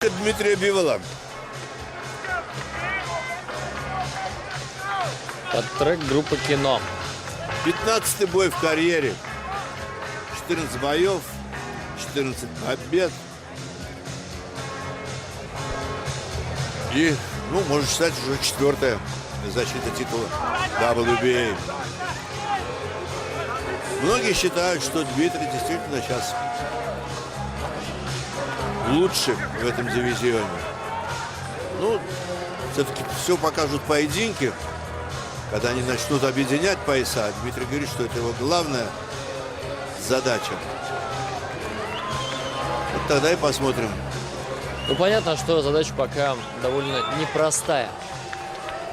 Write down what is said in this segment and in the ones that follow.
Выход Дмитрия Бивола. Под трек группы «Кино». 15-й бой в карьере. 14 боев, 14 побед. И, ну, можно считать, уже 4-я защита титула WBA. Многие считают, что Дмитрий действительно сейчас лучше в этом дивизионе. Ну, все-таки все покажут поединки, когда они начнут объединять пояса. Дмитрий говорит, что это его главная задача. Вот тогда и посмотрим. Ну, понятно, что задача пока довольно непростая.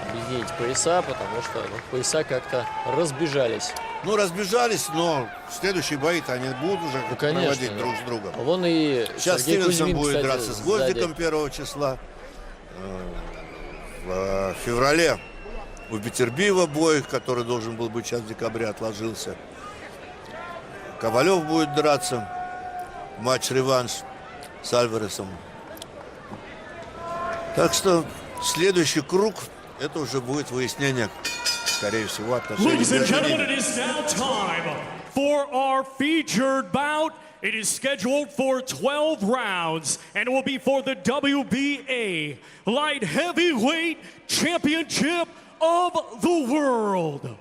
Объединить пояса, потому что пояса как-то разбежались. Ну, разбежались, но следующие бои-то они будут уже проводить друг с другом. Вон и сейчас Сергей Стивенсон Кузьмин, будет кстати, драться с Гвоздиком 1 числа. В феврале у Битербиева бой, который должен был быть сейчас в декабре, отложился. Ковалев будет драться. Матч-реванш с Альваресом. Так что следующий круг, это уже будет выяснение, скорее всего, отношений Ladies and между gentlemen, ними. it is now time for our featured bout. It is scheduled for 12 rounds, and it will be for the WBA Light Heavyweight Championship of the World.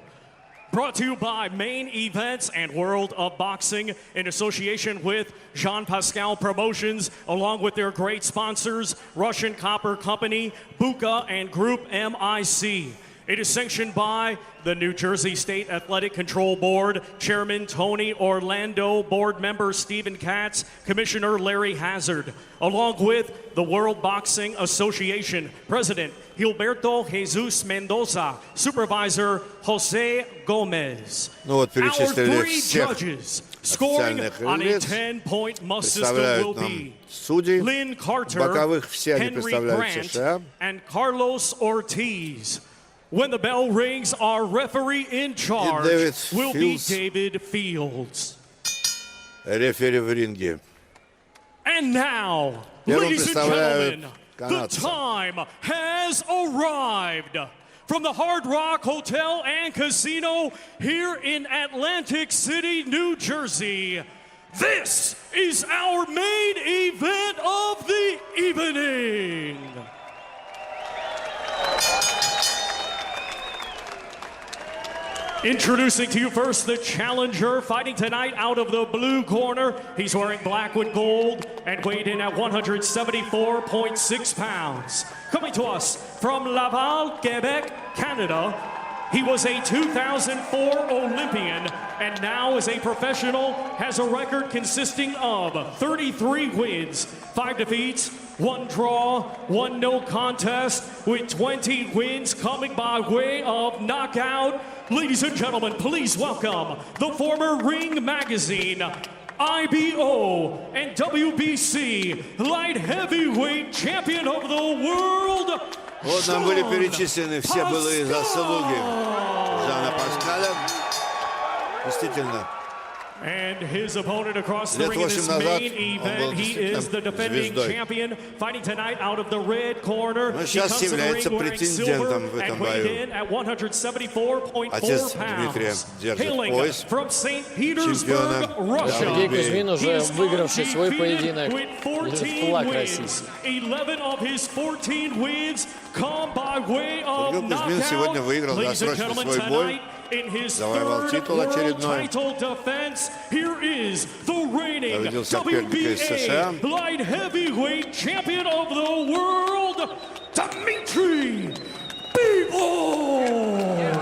Brought to you by Main Events and World of Boxing in association with Pascal Promotions, along with their great sponsors, Russian Copper Company, Buka, and Group MIC. It is sanctioned by the New Jersey State Athletic Control Board, Chairman Tony Orlando, Board Member Stephen Katz, Commissioner Larry Hazard, along with the World Boxing Association, President Gilberto Jesus Mendoza, Supervisor Jose Gomez. Ну вот перечислили Our three всех judges scoring официальных on a лиц. 10-point must system Представляют will нам be судей. Lynn Carter, Боковых все они Henry представляют Grant, США. and Carlos Ortiz. When the bell rings, our referee in charge David will be Fields. David Fields. Рефери в ринге. And now, Первым ladies and представляют gentlemen, the канадцев. time has arrived. From the Hard Rock Hotel and Casino here in Atlantic City, New Jersey, this is our main event of the evening. Introducing to you first the challenger, fighting tonight out of the blue corner. He's wearing black with gold and weighed in at 174.6 pounds. Coming to us from Laval, Quebec, Canada, he was a 2004 Olympian and now is a professional, has a record consisting of 33 wins, 5 defeats, 1 draw, 1 no contest, with 20 wins coming by way of knockout. Ladies and gentlemen, please welcome the former Ring Magazine, IBO, and WBC Light Heavyweight Champion of the World. Вот нам были перечислены все былые заслуги Жана Паскаля. Действительно, And his opponent across the лет ring in this 8 назад main он был event, he is the действительно defending звездой. champion, fighting tonight out of the red corner. Но He сейчас comes to the ring является wearing silver претендентом в этом and weighed бою. in at 174.4 Отец Дмитрия pounds. держит Hailing пояс from St. Petersburg, чемпиона Russia. Сергей Кузьмин, уже He is выигравший свой поединок, with держит 14 флаг wins. российский. 11 of his 14 wins come by way of Сергей Кузьмин сегодня knockout. выиграл Ladies and досрочно gentlemen, свой бой. tonight in his Завоевал third титул world очередной. title defense, here is the reigning Победил соперника из США. WBA light heavyweight champion of the world, Dmitry Bivol.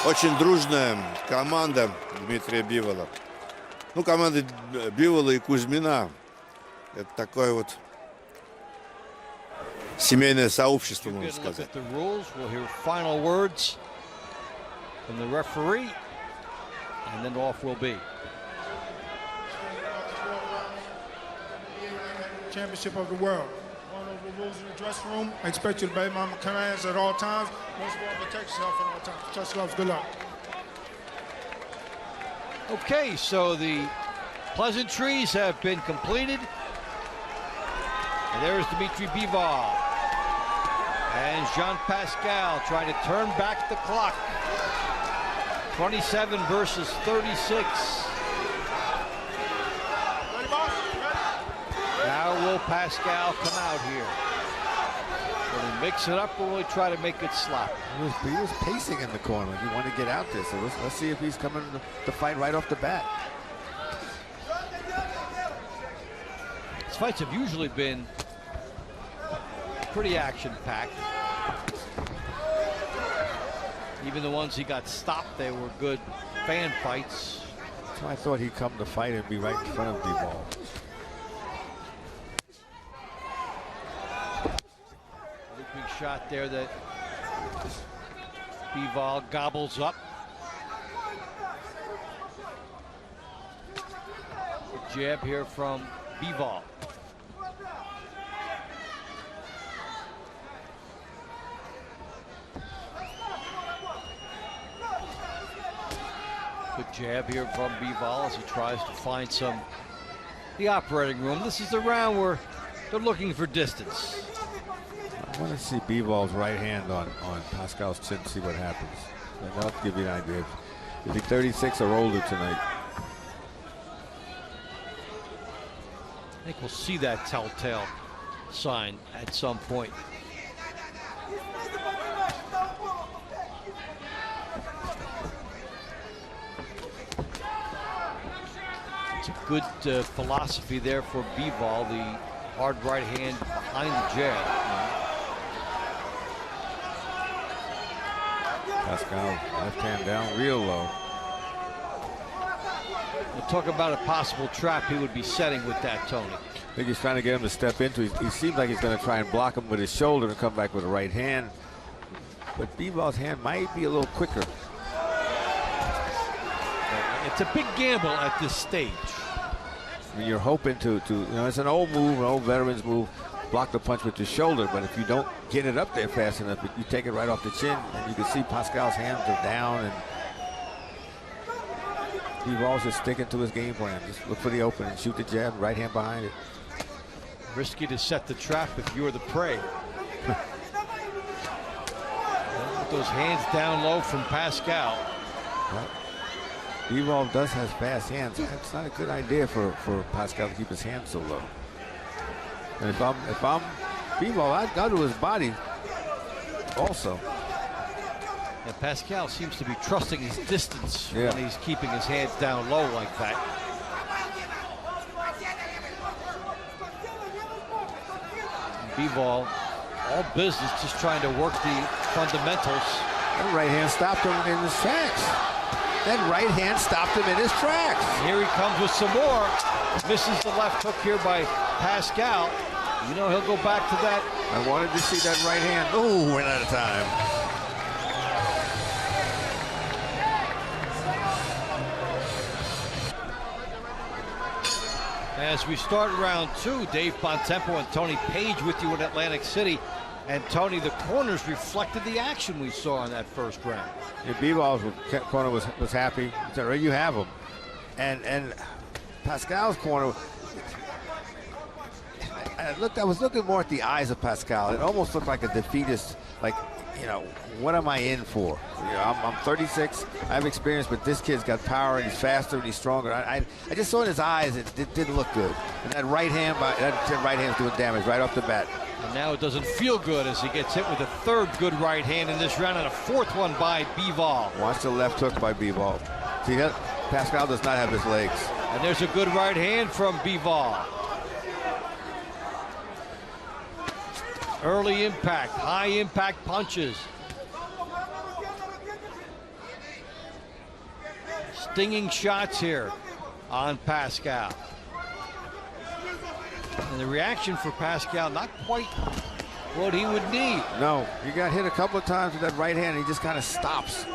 Очень дружная команда Дмитрия Бивола. Ну, команда Бивола и Кузьмина. Это такое вот семейное сообщество, можно сказать. The rules. We'll hear final words from the referee, and then off we'll be. Championship of the world. One of the rules in the dressing room. I expect you to obey my commands at all times. Most of all, protect yourself at all times. Touch gloves. Good luck. Okay, so the pleasantries have been completed. And there's Dmitry Bivol. And Jean Pascal trying to turn back the clock. 27 versus 36. Now will Pascal come out here? Will he mix it up or will he try to make it slap? He was pacing in the corner. He wanted to get out there. So let's see if he's coming to fight right off the bat. These fights have usually been pretty action-packed. Even the ones he got stopped, they were good fan fights. So I thought he'd come to fight and be right in front of Bivol. Looping shot there that Bivol gobbles up. A jab here from Bivol. Good jab here from Bivol as he tries to find the operating room. This is the round where they're looking for distance. I want to see Bivol's right hand on Pascal's chin, see what happens. And that'll give you an idea. Is he 36 or older tonight? I think we'll see that telltale sign at some point. It's a good philosophy there for Bivol, the hard right hand behind the jab. Pascal, left hand down real low. We'll talk about a possible trap he would be setting with that, Tony. I think he's trying to get him to step into. He seems like he's going to try and block him with his shoulder and come back with a right hand. But Bivol's hand might be a little quicker. It's a big gamble at this stage. I mean, you're hoping to it's an old move, an old veteran's move, block the punch with your shoulder, but if you don't get it up there fast enough, you take it right off the chin, and you can see Pascal's hands are down, and Bivol's just sticking to his game plan. Just look for the open and shoot the jab, right hand behind it. Risky to set the trap if you're the prey. Put those hands down low from Pascal. Well, Bivol does have fast hands. That's not a good idea for Pascal to keep his hands so low. And if I'm Bivol, I'd go to his body also. And Pascal seems to be trusting his distance when he's keeping his hands down low like that. Bivol, all business, just trying to work the fundamentals. That right hand stopped him in his tracks. That right hand stopped him in his tracks. And here he comes with some more. Misses the left hook here by Pascal. You know he'll go back to that. I wanted to see that right hand. Oh, we're out of time. As we start round two, Dave Bontempo and Tony Page with you in Atlantic City. And Tony, the corners reflected the action we saw in that first round. Yeah, Bivol's corner was happy. He said, right, you have him. And Pascal's corner, I was looking more at the eyes of Pascal. It almost looked like a defeatist, like, what am I in for? I'm 36, I have experience, but this kid's got power and he's faster and he's stronger. I just saw in his eyes it didn't look good. And that right hand's doing damage right off the bat. And now it doesn't feel good as he gets hit with a third good right hand in this round and a fourth one by Bivol. Watch the left hook by Bivol. See, Pascal does not have his legs. And there's a good right hand from Bivol. Early impact, high impact punches. Stinging shots here on Pascal. And the reaction for Pascal, not quite what he would need. No, he got hit a couple of times with that right hand. He just kind of stops.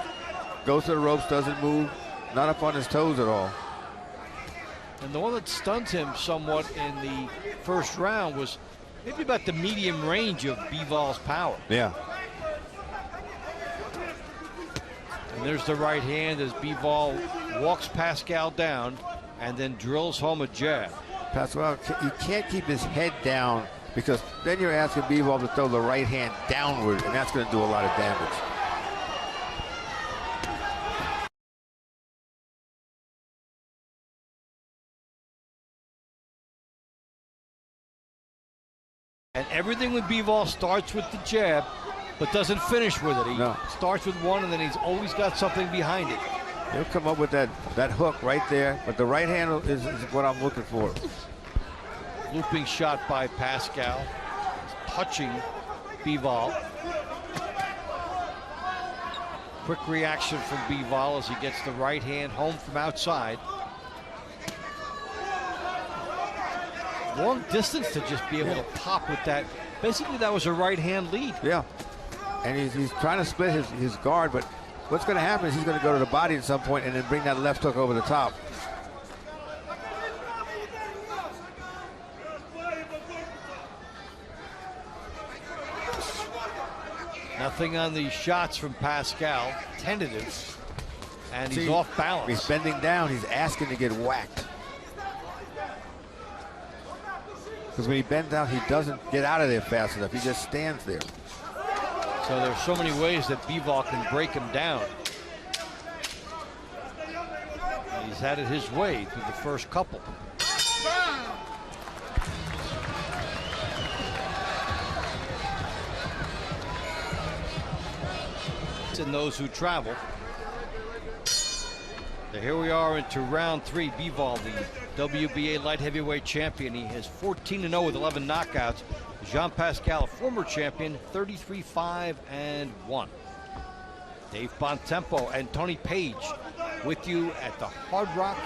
Goes to the ropes, doesn't move, not up on his toes at all. And the one that stunned him somewhat in the first round was maybe about the medium range of Bivol's power. Yeah. And there's the right hand as Bivol walks Pascal down and then drills home a jab. Pascal, he can't keep his head down because then you're asking Bivol to throw the right hand downward, and that's going to do a lot of damage. And everything with Bivol starts with the jab, but doesn't finish with it. He starts with one, and then he's always got something behind it. He'll come up with that hook right there, but the right hand is what I'm looking for. Looping shot by Pascal, touching Bivol. Quick reaction from Bivol as he gets the right hand home from outside. Long distance to just be able to pop with that. Basically, that was a right hand lead. Yeah, and he's trying to split his guard, but what's going to happen is he's going to go to the body at some point and then bring that left hook over the top. Nothing on the shots from Pascal. Tentative. And he's off balance. He's bending down. He's asking to get whacked. Because when he bends down, he doesn't get out of there fast enough. He just stands there. So there's so many ways that Bivol can break him down. And he's had it his way through the first couple. And those who travel. So here we are into round 3. Bivol, the WBA light heavyweight champion. He has 14-0 with 11 knockouts. Jean Pascal, a former champion, 33-5-1. Dave Bontempo and Tony Page with you at the Hard Rock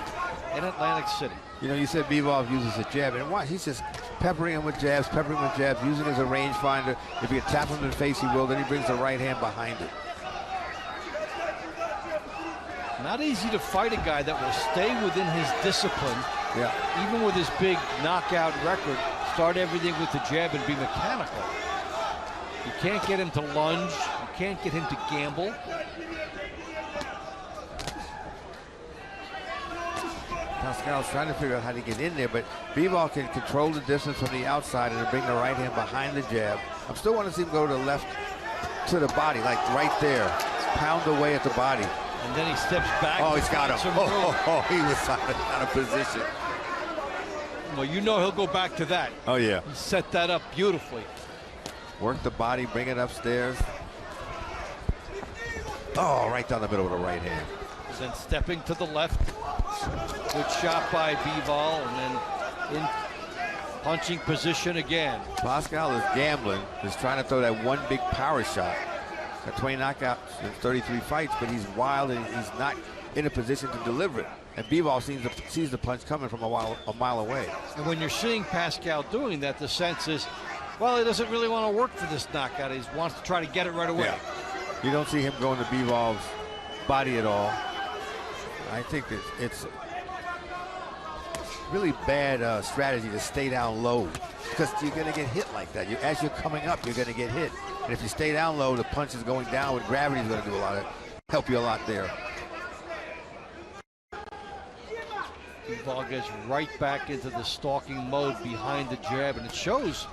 in Atlantic City. You know, you said Bivol uses a jab, and watch, he's just peppering him with jabs, using it as a rangefinder. If you can tap him in the face, he will. Then he brings the right hand behind it. Not easy to fight a guy that will stay within his discipline. Yeah. Even with his big knockout record, start everything with the jab and be mechanical. You can't get him to lunge. You can't get him to gamble. Pascal's trying to figure out how to get in there, but Bivol can control the distance from the outside and then bring the right hand behind the jab. I still want to see him go to the left to the body, like right there. Pound away at the body. And then he steps back. Oh, he's got him. He was out of position. Well, you know he'll go back to that. Oh, yeah. He set that up beautifully. Work the body, bring it upstairs. Oh, right down the middle with the right hand. Then stepping to the left. Good shot by Bivol, and then in punching position again. Pascal is gambling. He's trying to throw that one big power shot. Got 20 knockouts in 33 fights, but he's wild and he's not in a position to deliver it. And Bivol sees the punch coming from a mile away. And when you're seeing Pascal doing that, the sense is, well, he doesn't really want to work for this knockout. He wants to try to get it right away. Yeah. You don't see him going to Bivol's body at all. I think that it's really bad strategy to stay down low, because you're going to get hit like that. As you're coming up, you're going to get hit. And if you stay down low, the punch is going down with gravity is going to do help you a lot there. Bivol gets right back into the stalking mode behind the jab, and it shows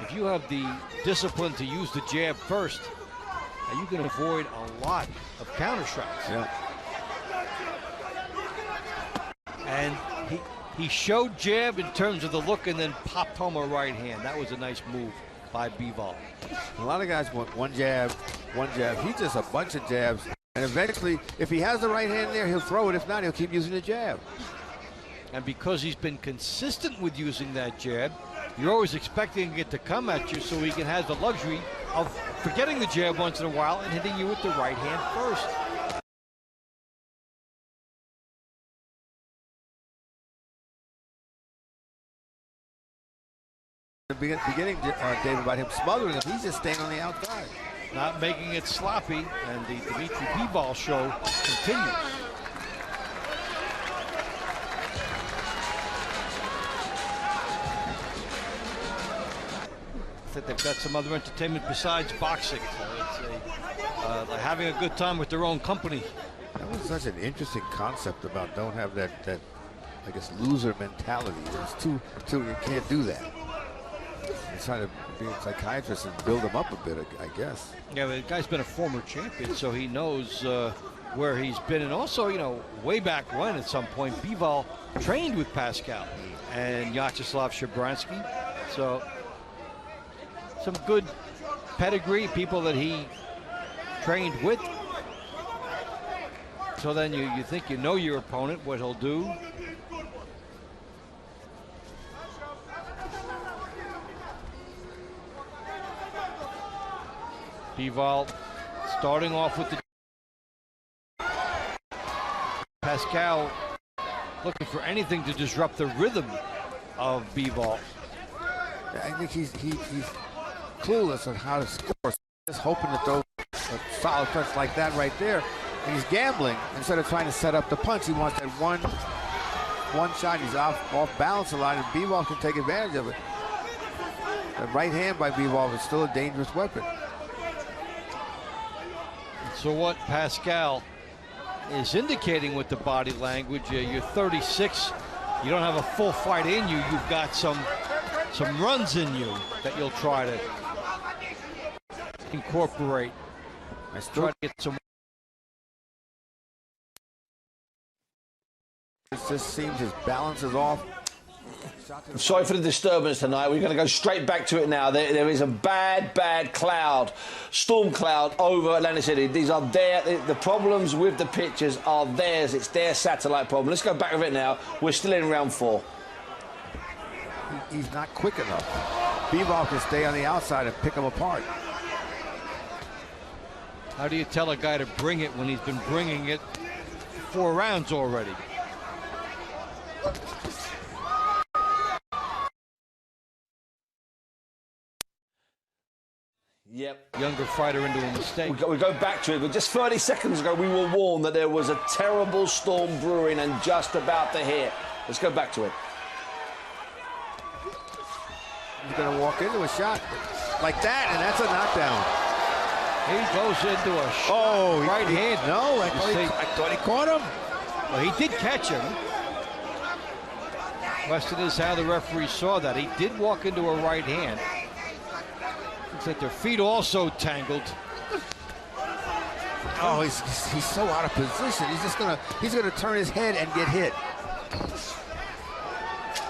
if you have the discipline to use the jab first, you can avoid a lot of counter shots. Yeah. And he showed jab in terms of the look and then popped home a right hand. That was a nice move by Bivol. A lot of guys want one jab. He just a bunch of jabs. And eventually, if he has the right hand there, he'll throw it. If not, he'll keep using the jab. And because he's been consistent with using that jab, you're always expecting it to come at you, so he can have the luxury of forgetting the jab once in a while and hitting you with the right hand first. The beginning, David, about him smothering him, he's just staying on the outside. Not making it sloppy, and the Dmitry Bivol show continues. I think they've got some other entertainment besides boxing. So it's they're having a good time with their own company. That was such an interesting concept about don't have that I guess, loser mentality. It's too you can't do that. He's trying to be a psychiatrist and build him up a bit, I guess. Yeah, the guy's been a former champion, so he knows where he's been. And also, you know, way back when, at some point, Bivol trained with Pascal and Vyacheslav Shabransky. So some good pedigree, people that he trained with. So then you think you know your opponent, what he'll do. Bivol starting off with the Pascal looking for anything to disrupt the rhythm of Bivol. I think he's clueless on how to score. Just hoping to throw a solid punch like that right there. And he's gambling instead of trying to set up the punch. He wants that one shot. He's off balance a lot, and Bivol can take advantage of it. The right hand by Bivol is still a dangerous weapon. So what Pascal is indicating with the body language, you're 36, you don't have a full fight in you, you've got some runs in you that you'll try to incorporate. I still try to get some. It just seems his balance is off. Sorry for the disturbance tonight. We're going to go straight back to it now. There is a bad cloud, storm cloud over Atlantic City. These are the problems with the pitches are theirs. It's their satellite problem. Let's go back with it now. We're still in round 4. He's not quick enough. Bivol can stay on the outside and pick him apart. How do you tell a guy to bring it when he's been bringing it 4 rounds already? Yep. Younger fighter into a mistake. We go back to it, but just 30 seconds ago we were warned that there was a terrible storm brewing and just about to hit. Let's go back to it. He's going to walk into a shot like that, and that's a knockdown. He goes into a shot, right hand. No, I thought he caught him. Well, he did catch him. Question is how the referee saw that. He did walk into a right hand. Looks like their feet also tangled. Oh, he's so out of position. He's gonna turn his head and get hit.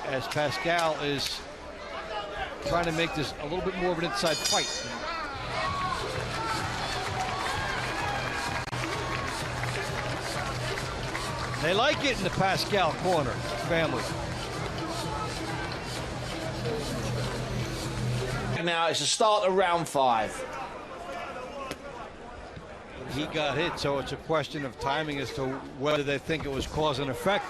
As Pascal is trying to make this a little bit more of an inside fight. They like it in the Pascal corner, family. Now it's the start of round 5. He got hit, so it's a question of timing as to whether they think it was cause and effect.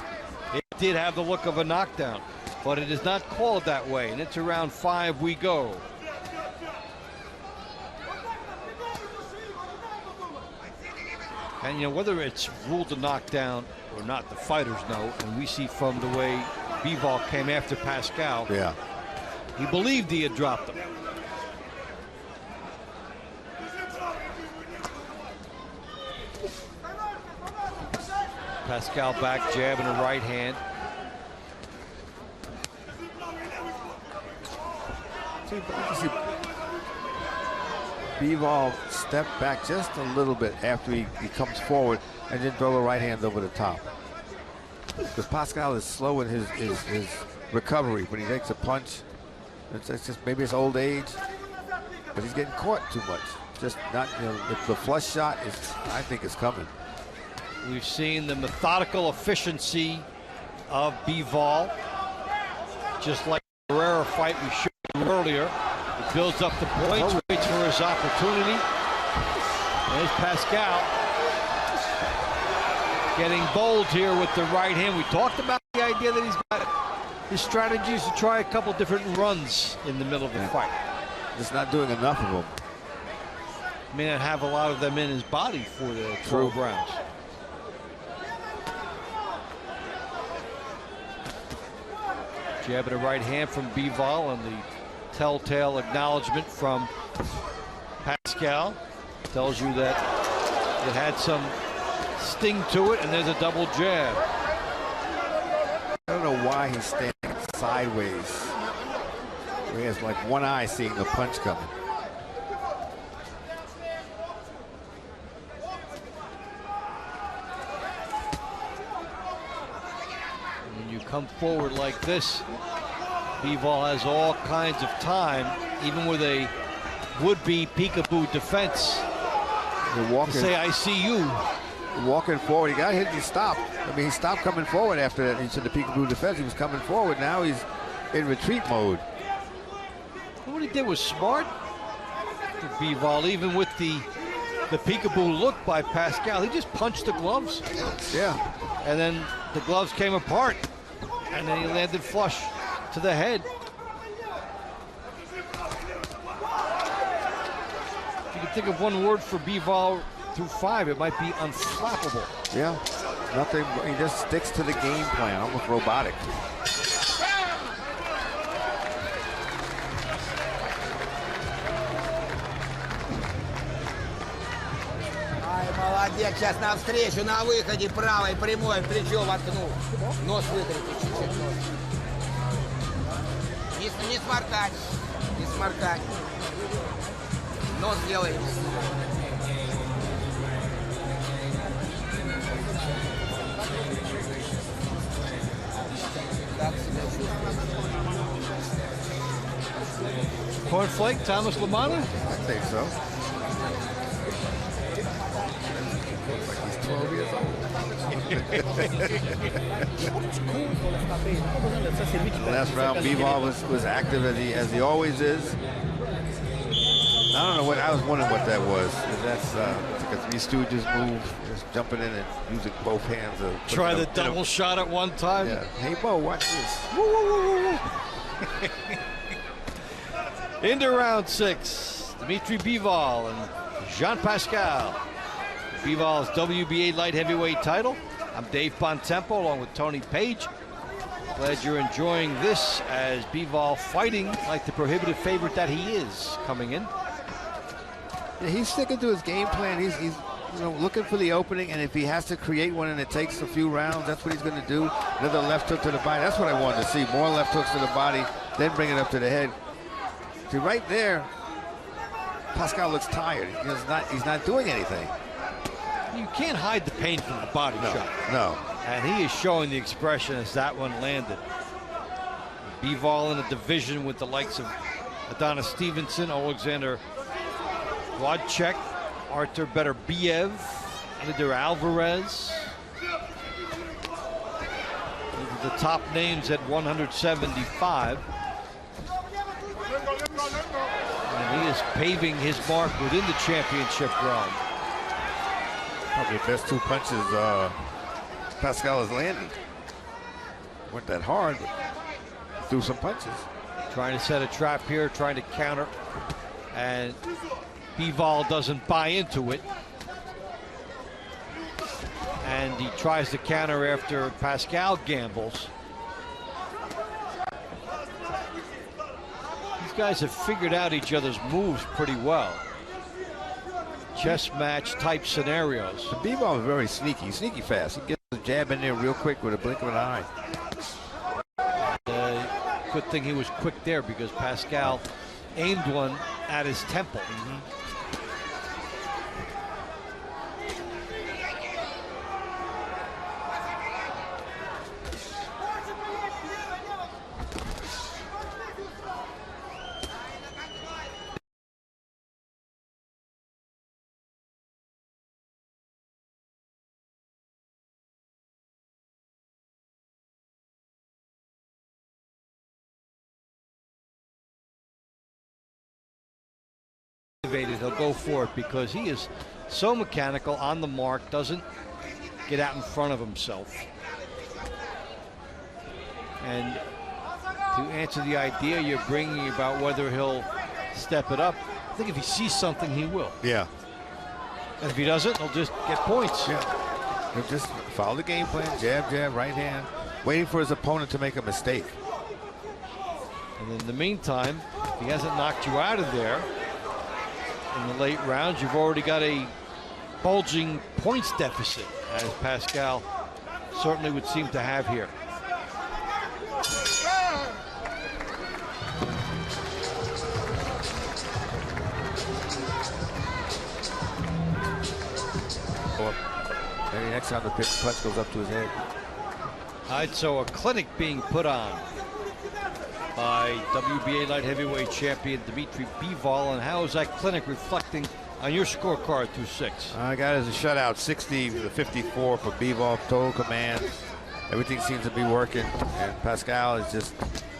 It did have the look of a knockdown, but it is not called that way, and into round 5 we go. And you know, whether it's ruled a knockdown or not, the fighters know, and we see from the way Bivol came after Pascal. Yeah. He believed he had dropped him. Pascal back, jab and a right hand. Bivol stepped back just a little bit after he comes forward and then throw the right hand over the top. Because Pascal is slow in his recovery when he takes a punch. It's just maybe it's old age, but he's getting caught too much. Just not, you know, the flush shot is, I think, is coming. We've seen the methodical efficiency of Bivol, just like the Herrera fight we showed you earlier. He builds up the points, waits for his opportunity. There's Pascal getting bold here with the right hand. We talked about the idea that he's got his strategy is to try a couple different runs in the middle of the fight. Just not doing enough of them. May not have a lot of them in his body for the 12 rounds. Jab and a right hand from Bivol, and the telltale acknowledgement from Pascal tells you that it had some sting to it, and there's a double jab. I don't know why he's standing sideways. He has like one eye seeing the punch coming. When you come forward like this, Bivol has all kinds of time, even with a would-be peekaboo defense. You're walking, to say, I see you. Walking forward. He got hit and he stopped. I mean, he stopped coming forward after that. He said the peekaboo defense. He was coming forward. Now he's in retreat mode. What he did was smart for Bivol, even with the peekaboo look by Pascal. He just punched the gloves. Yeah. And then the gloves came apart. And then he landed flush to the head. If you could think of one word for Bivol through 5, it might be unflappable. Yeah. Nothing. He just sticks to the game plan, almost robotic. Молодец, сейчас навстречу, на выходе правой прямой, в плечо воткнул. Нос выкрути, чуть-чуть нос. Не сморкать, не сморкать. Нос делай. Так себя чувствуешь? Cornflake, Thomas Lamana? I think so. He's 12 years old. Last round, Bivol was active as he always is. I don't know what, I was wondering what that was. That's like a Three Stooges move, just jumping in and using both hands. Try the double shot at one time. Yeah. Hey, Bo, watch this. Woo, woo, woo, woo, woo. Into round 6, Dmitry Bivol and Jean Pascal. Bivol's WBA light heavyweight title. I'm Dave Bontempo along with Tony Page. Glad you're enjoying this as Bivol fighting like the prohibitive favorite that he is coming in. Yeah, he's sticking to his game plan. He's looking for the opening, and if he has to create one and it takes a few rounds, that's what he's going to do. Another left hook to the body. That's what I wanted to see. More left hooks to the body, then bring it up to the head. See, right there, Pascal looks tired. He's not doing anything. You can't hide the pain from the body shot. No. And he is showing the expression as that one landed. Bivol in a division with the likes of Adonis Stevenson, Alexander Wladczak, Artur Beterbiev, Eleider Alvarez. These are the top names at 175. And he is paving his mark within the championship realm. Probably the best 2 punches Pascal has landed. Weren't that hard, but threw some punches. Trying to set a trap here, trying to counter. And Bivol doesn't buy into it. And he tries to counter after Pascal gambles. These guys have figured out each other's moves pretty well. Chess match type scenarios. Bivol is very sneaky fast. He gets the jab in there real quick with a blink of an eye. Good thing he was quick there because Pascal aimed one at his temple. He'll go for it because he is so mechanical on the mark, doesn't get out in front of himself. And to answer the idea you're bringing about whether he'll step it up, I think if he sees something, he will. Yeah. And if he doesn't, he'll just get points. Yeah. He'll just follow the game plan, jab, right hand, waiting for his opponent to make a mistake. And in the meantime, if he hasn't knocked you out of there in the late rounds, you've already got a bulging points deficit, as Pascal certainly would seem to have here. time the punch goes up to his head. All right, so a clinic being put on by WBA light heavyweight champion Dmitry Bivol. And how is that clinic reflecting on your scorecard through 6? I got it as a shutout, 60 to 54 for Bivol, total command. Everything seems to be working, and Pascal is just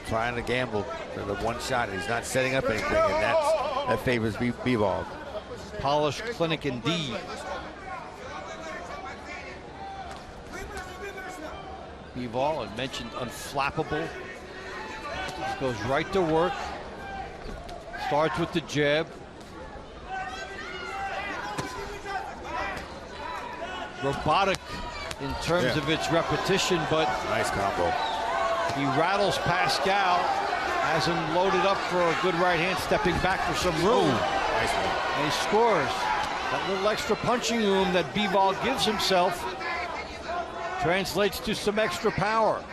trying to gamble for the one shot. He's not setting up anything, and that favors Bivol. Polished clinic indeed. Bivol, I mentioned unflappable. Just goes right to work. Starts with the jab. Robotic in terms of its repetition, but nice combo. He rattles Pascal, has him loaded up for a good right hand, stepping back for some room. Nice one. And he scores. That little extra punching room that Bivol gives himself translates to some extra power.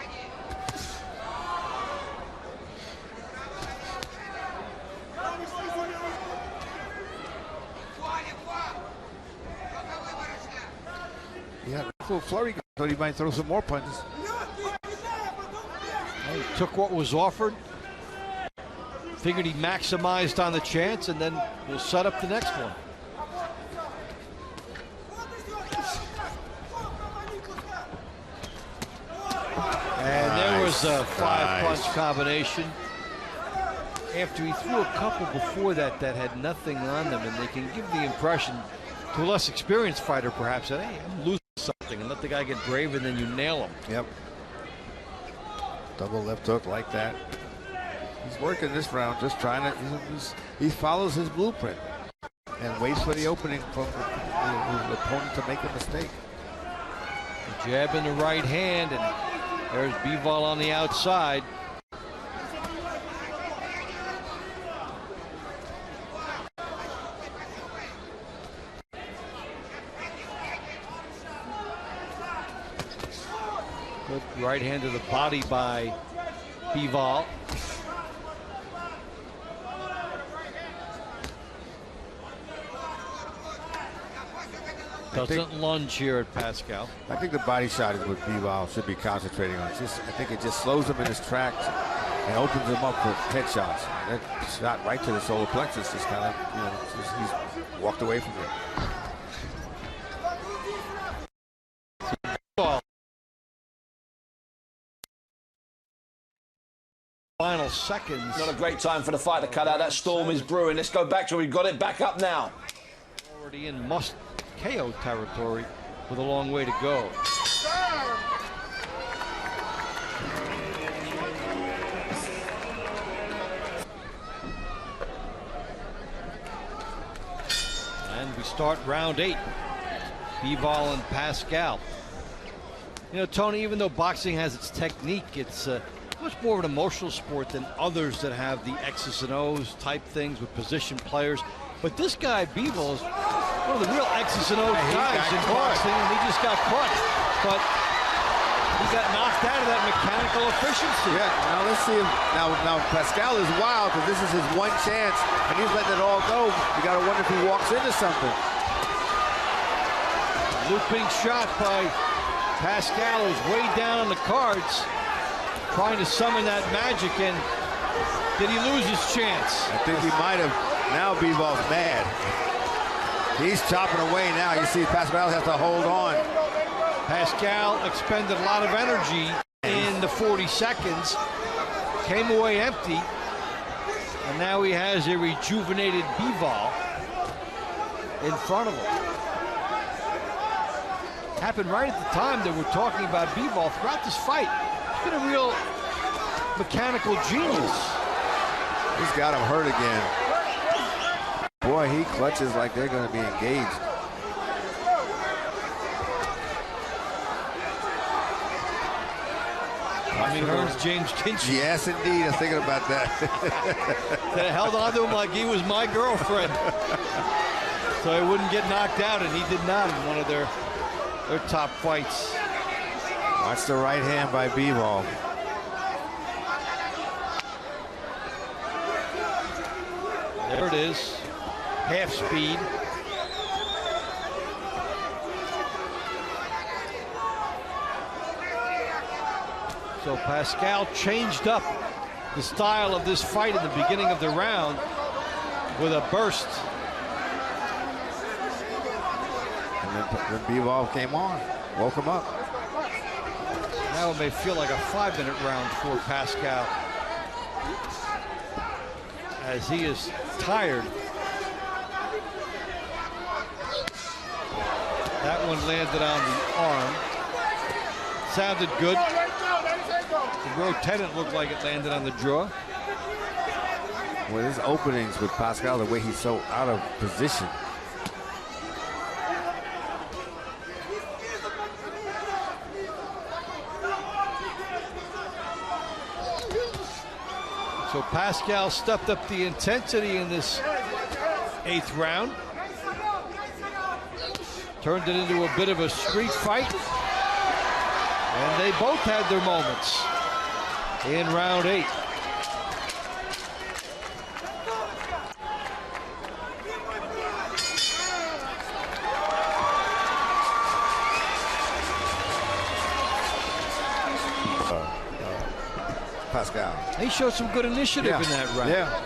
Yeah, a little flurry. Thought he might throw some more punches. He took what was offered. Figured he maximized on the chance, and then we'll set up the next one. And there was a 5-punch combination. After he threw a couple before that had nothing on them, and they can give the impression to a less experienced fighter perhaps that, hey, I'm losing something, and let the guy get brave and then you nail him. Yep. Double left hook like that. He's working this round, just trying to, he follows his blueprint and waits for the opening for his opponent to make a mistake. A jab in the right hand, and there's Bivol on the outside. Good right hand to the body by Bivol. Doesn't lunge here at Pascal. I think the body shot is what Bivol should be concentrating on. I think it just slows him in his tracks and opens him up for headshots. That shot right to the solar plexus just kind of, he's walked away from it. Final seconds. Not a great time for the fight to cut out. That storm is brewing. Let's go back to it. We've got it back up now. Already in must KO territory with a long way to go. And we start round 8. Bivol and Pascal. You know, Tony, even though boxing has its technique, it's much more of an emotional sport than others that have the X's and O's type things with position players. But this guy, Bivol, is one of the real X's and O's guys in boxing, and he just got caught. But he got knocked out of that mechanical efficiency. Yeah, now let's see him. Now Pascal is wild because this is his one chance, and he's letting it all go. You got to wonder if he walks into something. Looping shot by Pascal, who's way down on the cards, trying to summon that magic, and did he lose his chance? I think he might have. Now Bivol's mad. He's chopping away now. You see Pascal has to hold on. Pascal expended a lot of energy in the 40 seconds, came away empty, and now he has a rejuvenated Bivol in front of him. Happened right at the time that we're talking about Bivol throughout this fight. He's been a real mechanical genius. He's got him hurt again. Boy, he clutches like they're going to be engaged. I mean, Ernst James Kinchin. Yes, indeed. I was thinking about that. They held on to him like he was my girlfriend. So he wouldn't get knocked out, and he did not in one of their top fights. Watch the right hand by Bivol. There it is. Half speed. So Pascal changed up the style of this fight in the beginning of the round with a burst. And then Bivol came on, woke him up. Now it may feel like a 5-minute round for Pascal, as he is tired. That one landed on the arm. Sounded good. The row looked like it landed on the jaw. With his openings with Pascal, the way he's so out of position. So Pascal stepped up the intensity in this 8th round. Turned it into a bit of a street fight. And they both had their moments in round 8. Pascal. He showed some good initiative in that round. Yeah.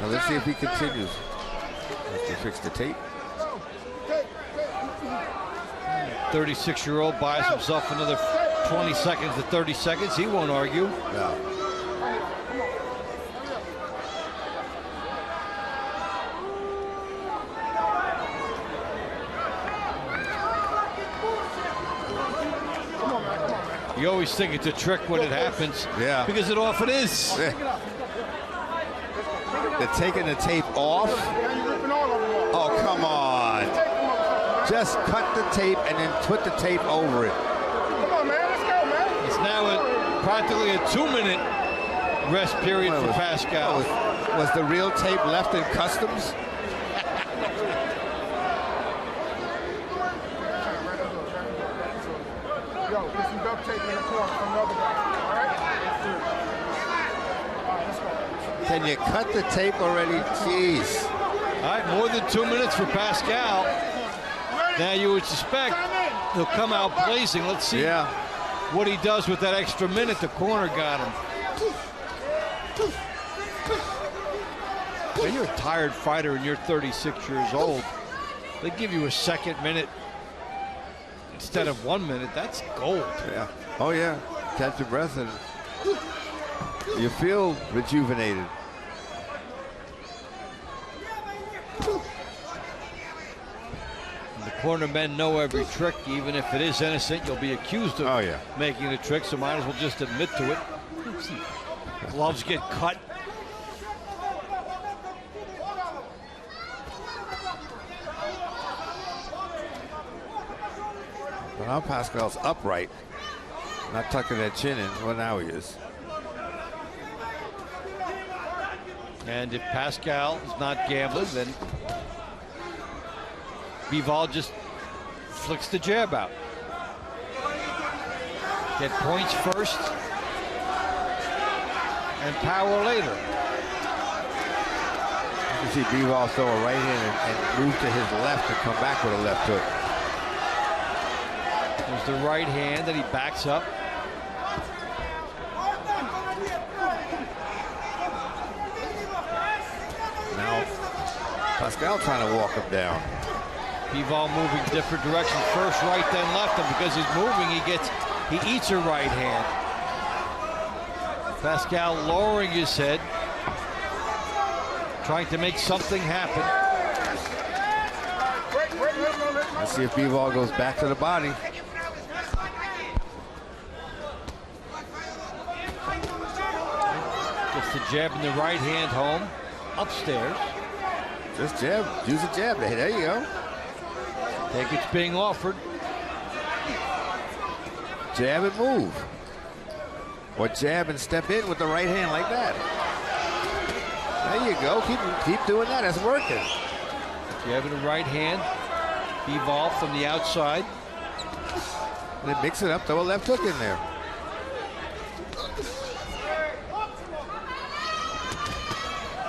Now let's see if he continues. Let's just fix the tape. 36-year-old buys himself another 20 seconds to 30 seconds. He won't argue. Yeah. You always think it's a trick when it happens. Yeah. Because it often is. They're taking the tape off. Oh, come on. Just cut the tape and then put the tape over it. Come on, man. Let's go, man. It's now practically a 2-minute rest period for Pascal. Was the real tape left in customs? Yo, get some duct tape in the corner from the other guy. All right? All right, let's go. Can you cut the tape already? Jeez. All right, more than 2 minutes for Pascal. Now you would suspect he'll come out blazing. Let's see what he does with that extra minute. The corner got him. When you're a tired fighter and you're 36 years old, they give you a second minute instead of 1 minute. That's gold. Yeah. Oh, yeah. Catch your breath and you feel rejuvenated. The corner men know every trick. Even if it is innocent, you'll be accused of making a trick, so might as well just admit to it. Gloves get cut. But now Pascal's upright, not tucking that chin in. Well, now he is. And if Pascal is not gambling, then Bivol just flicks the jab out. Get points first and power later. You can see Bivol throw a right hand and move to his left and come back with a left hook. There's the right hand that he backs up. Now Pascal trying to walk him down. Bivol moving different directions. First right, then left. And because he's moving, he eats a right hand. Pascal lowering his head, trying to make something happen. Let's see if Bivol goes back to the body. Gets the jab in the right hand home. Upstairs. Just jab. Use a jab. There you go. Think it's being offered. Jab and move. Or jab and step in with the right hand like that. There you go. Keep doing that. That's working. Jab in the right hand. Bivol from the outside. And then mix it up. Throw a left hook in there.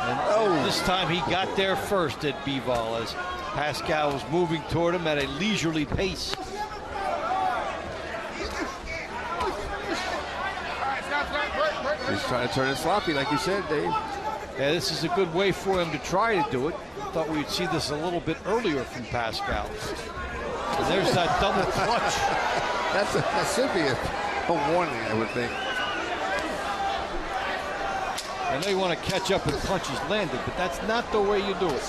And this time he got there first at Bivol as Pascal was moving toward him at a leisurely pace. He's trying to turn it sloppy, like you said, Dave. Yeah, this is a good way for him to try to do it. Thought we'd see this a little bit earlier from Pascal. And there's that double clutch. That should be a warning, I would think. I know you want to catch up with punches landed, but that's not the way you do it.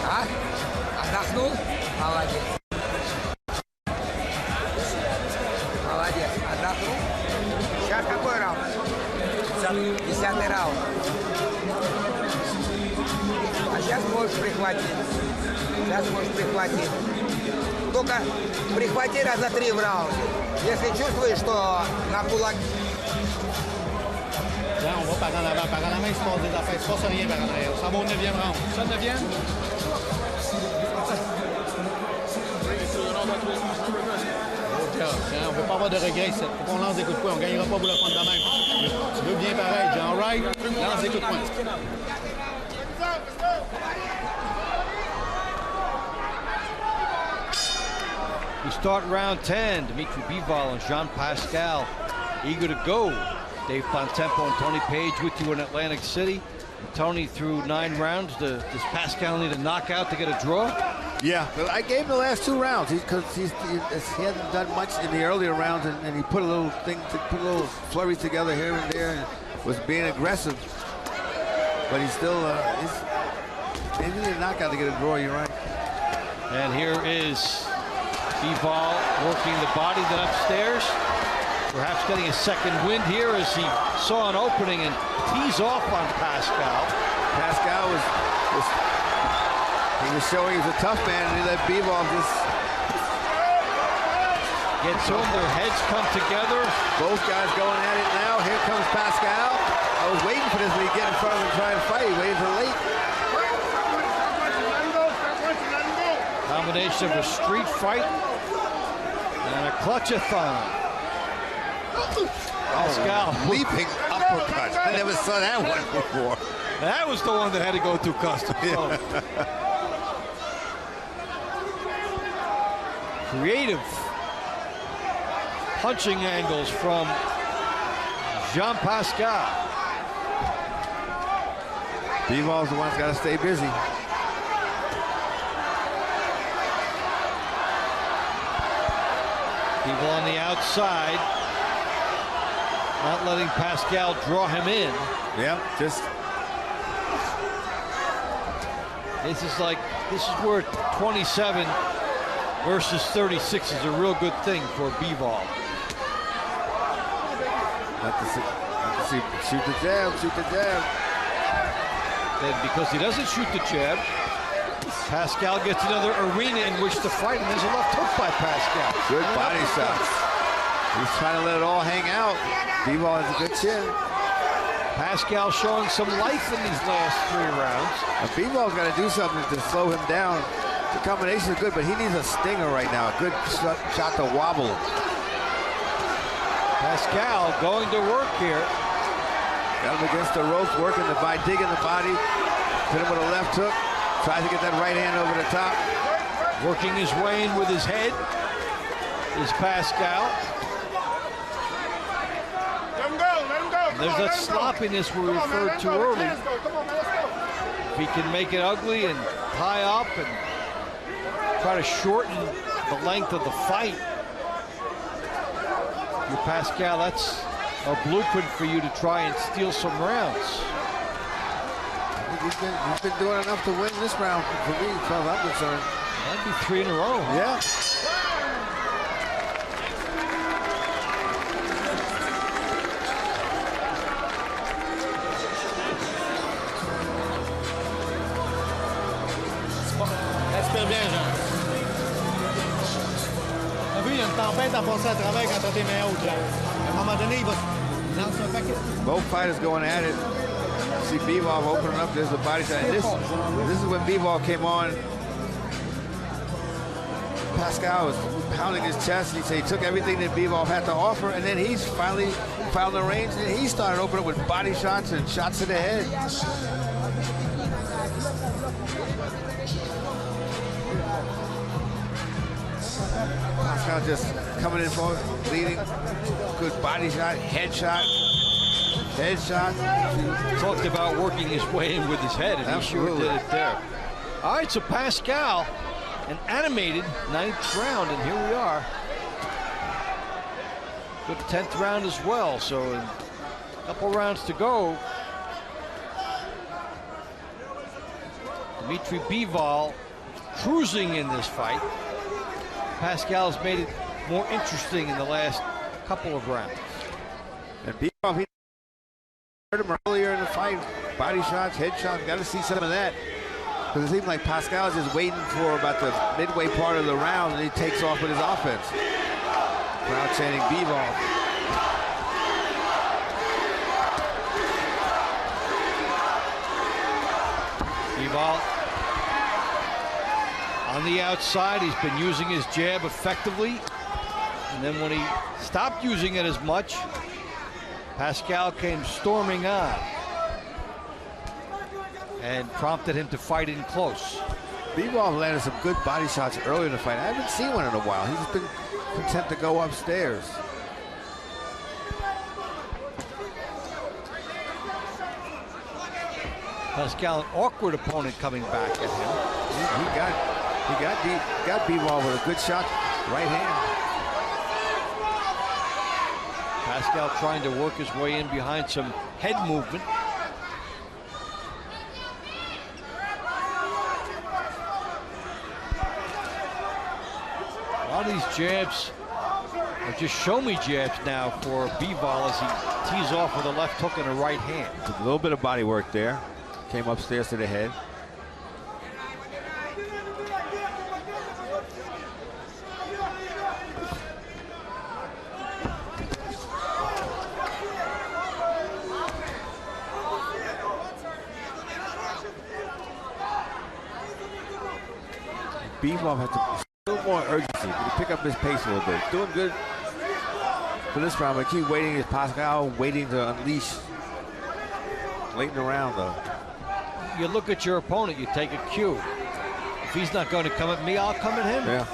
А? Отдохнул? Молодец. Молодец. Отдохнул? Сейчас какой раунд? 10-й раунд. А сейчас можешь прихватить. Сейчас можешь прихватить. Только прихвати раза 3 в раунде. Если чувствуешь, что на кулак... Là, on va par en avant. Par en avant, il se passe des affaires. Il se passe rien par en arrière. Ça va au 9e round. Ça, 9e? On ne peut pas avoir de regrets ici. Faut qu'on lance des coups de poing. On ne gagnera pas pour le fond de même. Tu veux bien pareil, John. All right? Lance des coups de poing. We start round 10. Dmitry Bivol and Jean Pascal eager to go. Dave Bontempo and Tony Page with you in Atlantic City. And Tony, through 9 rounds. Does Pascal need a knockout to get a draw? Yeah, I gave him the last 2 rounds because he hasn't done much in the earlier rounds, and he put a little flurries together here and there, and was being aggressive. But he's still maybe need a knockout to get a draw. You're right. And here is Bivol working the body then upstairs. Perhaps getting a second wind here as he saw an opening and tees off on Pascal. Pascal was showing he was a tough man, and he let Bivol just get to him. Their heads come together. Both guys going at it now. Here comes Pascal. I was waiting for this when he get in front of him and try and fight. He waited for late. Combination of a street fight and a clutch-a-thon. Pascal leaping uppercut. I never saw that one before. That was the one that had to go through customs. Creative punching angles from Jean Pascal. Bivol's the one that's got to stay busy. Bivol on the outside. Not letting Pascal draw him in. Yeah, just. This is where 27 versus 36 is a real good thing for Bivol. Not to see, shoot the jab, shoot the jab. And because he doesn't shoot the jab, Pascal gets another arena in which to fight, and there's a left hook by Pascal. Good body shots. He's trying to let it all hang out. Bivol has a good chin. Pascal showing some life in these last 3 rounds. Now, Bivol's got to do something to slow him down. The combination is good, but he needs a stinger right now. A good shot to wobble him. Pascal going to work here. Got him against the ropes, working digging the body. Hit him with a left hook. Tries to get that right hand over the top. Working his way in with his head is Pascal. Let him go, let him go. There's that sloppiness we referred to early. If he can make it ugly and tie up and try to shorten the length of the fight, your Pascal, that's a blueprint for you to try and steal some rounds. He's been doing enough to win this round for me, as far as I'm concerned. That'd be 3 in a row. Yeah. Respire bien, Jean. T'as vu, il y a une tempête à passer à travers quand t'as tes mains hautes, Jean. À un moment donné, il va lancer un paquet. Both fighters going at it. See Bivol opening up. There's the body shot. And this is when Bivol came on. Pascal was pounding his chest. He said he took everything that Bivol had to offer, and then he's finally found the range, and he started opening up with body shots and shots to the head. Pascal just coming in forward, leading. Good body shot, headshot. Talked about working his way in with his head, and Absolutely. he sure did it there. All right, so Pascal, an animated 9th round, and here we are. Good 10th round as well, so a couple rounds to go. Dmitry Bivol cruising in this fight. Pascal has made it more interesting in the last couple of rounds. And Bivol, he heard him earlier in the fight. Body shots, headshots, got to see some of that. Because it seems like Pascal is just waiting for about the midway part of the round, and he takes off with his offense. Crowd chanting Bivol. Bivol on the outside. He's been using his jab effectively. And then when he stopped using it as much, Pascal came storming on and prompted him to fight in close. Bivol landed some good body shots earlier in the fight. I haven't seen one in a while. He's been content to go upstairs. Pascal, an awkward opponent coming back at him. He got Bivol with a good shot, right hand. Pascal trying to work his way in behind some head movement. A lot of these jabs are just show-me jabs now for Bivol as he tees off with a left hook and a right hand. A little bit of body work there. Came upstairs to the head. Bivol has a little more urgency. He can pick up his pace a little bit. Doing good for this round, but keep waiting. Is Pascal waiting to unleash late in the round, though? You look at your opponent, you take a cue. If he's not going to come at me, I'll come at him. Yeah.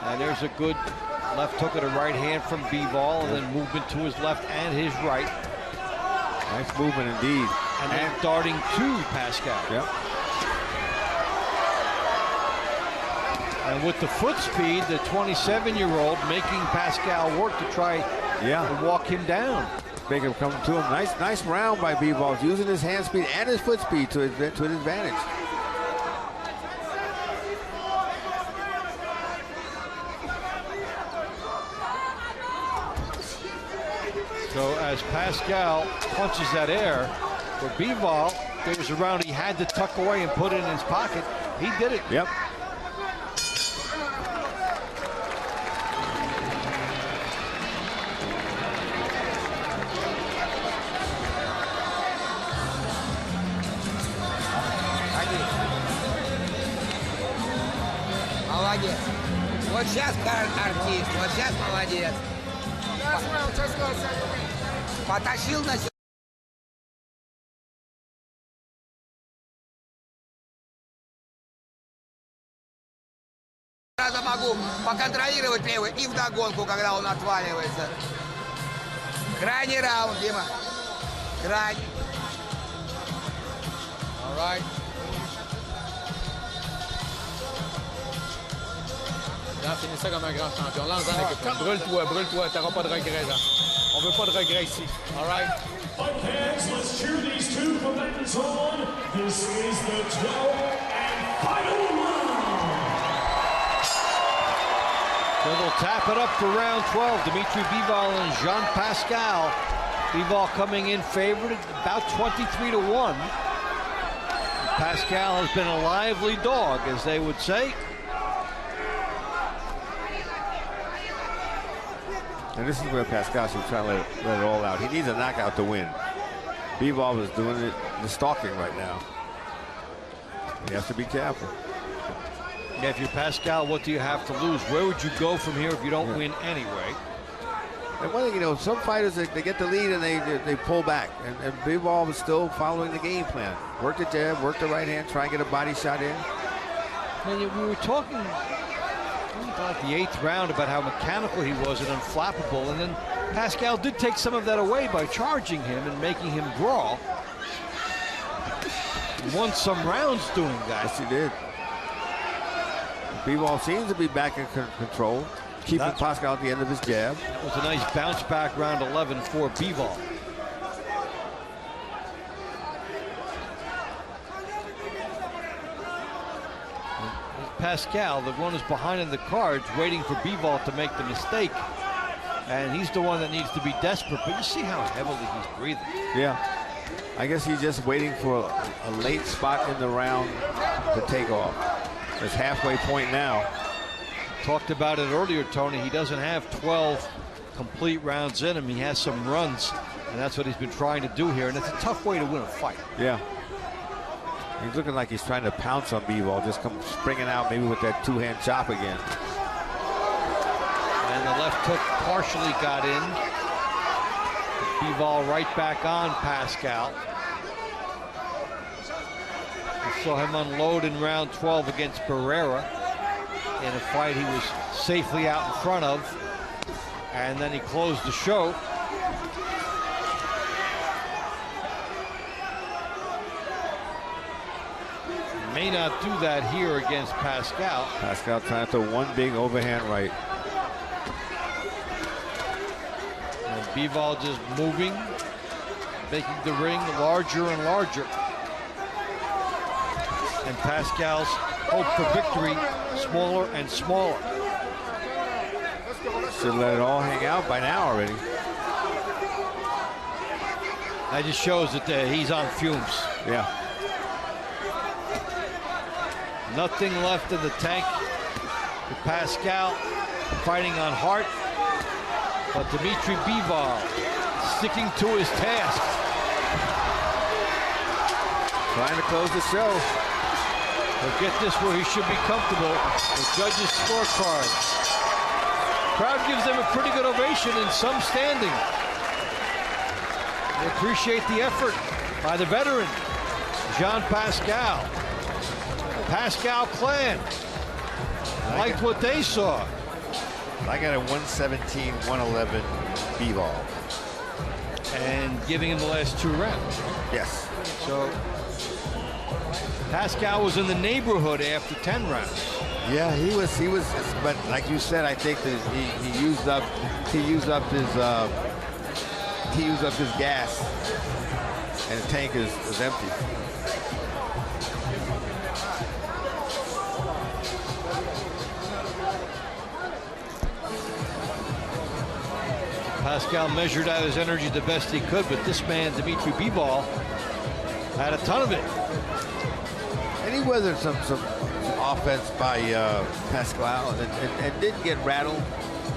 And there's a good left hook and a right hand from Bivol, and then movement to his left and his right. Nice movement indeed. And then darting to Pascal. Yep. And with the foot speed, the 27-year-old making Pascal work to try to walk him down. Make him come to him. Nice round by Bivol, using his hand speed and his foot speed to his advantage. So as Pascal punches that air, for Bivol, there was a round he had to tuck away and put it in his pocket. He did it. Yep. Молодец. Вот сейчас артист, вот сейчас молодец. Потащил на себя. Сразу могу поконтролировать левый и вдогонку, когда он отваливается. Крайний раунд, Дима. Крайний. All right. Finis ça comme un grand champion. Lance-en l'équipe. Brûle-toi, t'auras pas de regrets là. On veut pas de regrets ici. All right? Fans, let's cheer these two combatants on. This is the 12th and final round. So they'll tap it up for round 12. Dmitry Bivol and Jean Pascal. Bivol coming in favored at about 23-1. Pascal has been a lively dog, as they would say. And this is where Pascal should try to let it all out. He needs a knockout to win. Bivol is doing the stalking right now. He has to be careful. Yeah, if you're Pascal, what do you have to lose? Where would you go from here if you don't win anyway? And one thing, you know, some fighters, they get the lead and they pull back. And Bivol was still following the game plan. Work the jab, work the right hand, try and get a body shot in. And we were talking about the 8th round about how mechanical he was and unflappable. And then Pascal did take some of that away by charging him and making him draw. He won some rounds doing that. Yes, he did. Bivol seems to be back in control, keeping Pascal at the end of his jab. That was a nice bounce back round 11 for Bivol. Pascal, the one who's behind in the cards, waiting for Bivol to make the mistake. And he's the one that needs to be desperate. But you see how heavily he's breathing. Yeah. I guess he's just waiting for a late spot in the round to take off. It's halfway point now. Talked about it earlier, Tony. He doesn't have 12 complete rounds in him. He has some runs, and that's what he's been trying to do here. And it's a tough way to win a fight. Yeah. He's looking like he's trying to pounce on Bivol, just come springing out maybe with that two-hand chop again. And the left hook partially got in. Bivol right back on Pascal. We saw him unload in round 12 against Barrera in a fight he was safely out in front of. And then he closed the show. May not do that here against Pascal. Pascal trying to throw one big overhand right. And Bivol just moving, making the ring larger and larger. And Pascal's hope for victory smaller and smaller. Should let it all hang out by now already. That just shows that he's on fumes. Yeah. Nothing left in the tank with Pascal fighting on heart. But Dmitry Bivol sticking to his task. Trying to close the show. He'll get this where he should be comfortable. The judges' scorecard. Crowd gives them a pretty good ovation in some standing. They appreciate the effort by the veteran, Jean Pascal. Pascal clan liked what they saw. I got a 117, 111 Bivol. And giving him the last 2 rounds. Yes. So Pascal was in the neighborhood after 10 rounds. Yeah, he was, but like you said, I think that he used up his gas, and the tank is empty. Pascal measured out his energy the best he could, but this man, Dmitry Bivol, had a ton of it. And he weathered some offense by Pascal and didn't get rattled.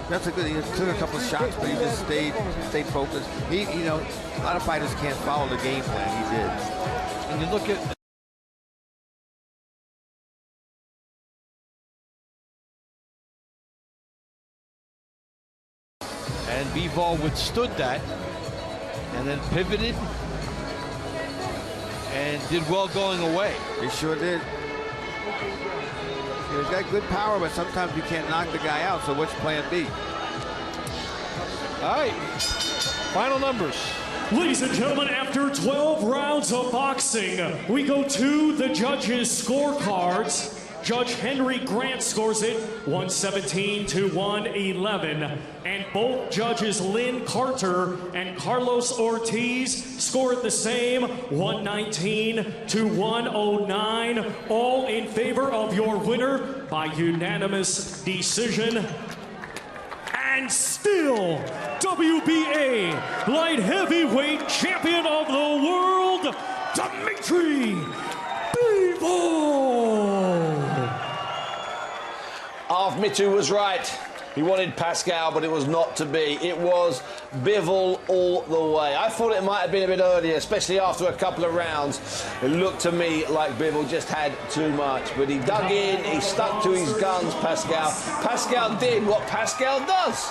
That's a good. He took a couple of shots, but he just stayed focused. You know, a lot of fighters can't follow the game plan. He did. And you look at. And Bivol withstood that and then pivoted and did well going away. He sure did. He's got good power, but sometimes you can't knock the guy out, so what's plan B? All right, final numbers. Ladies and gentlemen, after 12 rounds of boxing, we go to the judges' scorecards. Judge Henry Grant scores it 117 to 111. And both judges Lynn Carter and Carlos Ortiz score it the same 119 to 109. All in favor of your winner by unanimous decision. And still, WBA light heavyweight champion of the world, Dmitry Bivol. Mittu was right. He wanted Pascal, but it was not to be. It was Bivol all the way. I thought it might have been a bit earlier, especially after a couple of rounds. It looked to me like Bivol just had too much, but he dug in, he stuck to his guns, Pascal. Pascal did what Pascal does.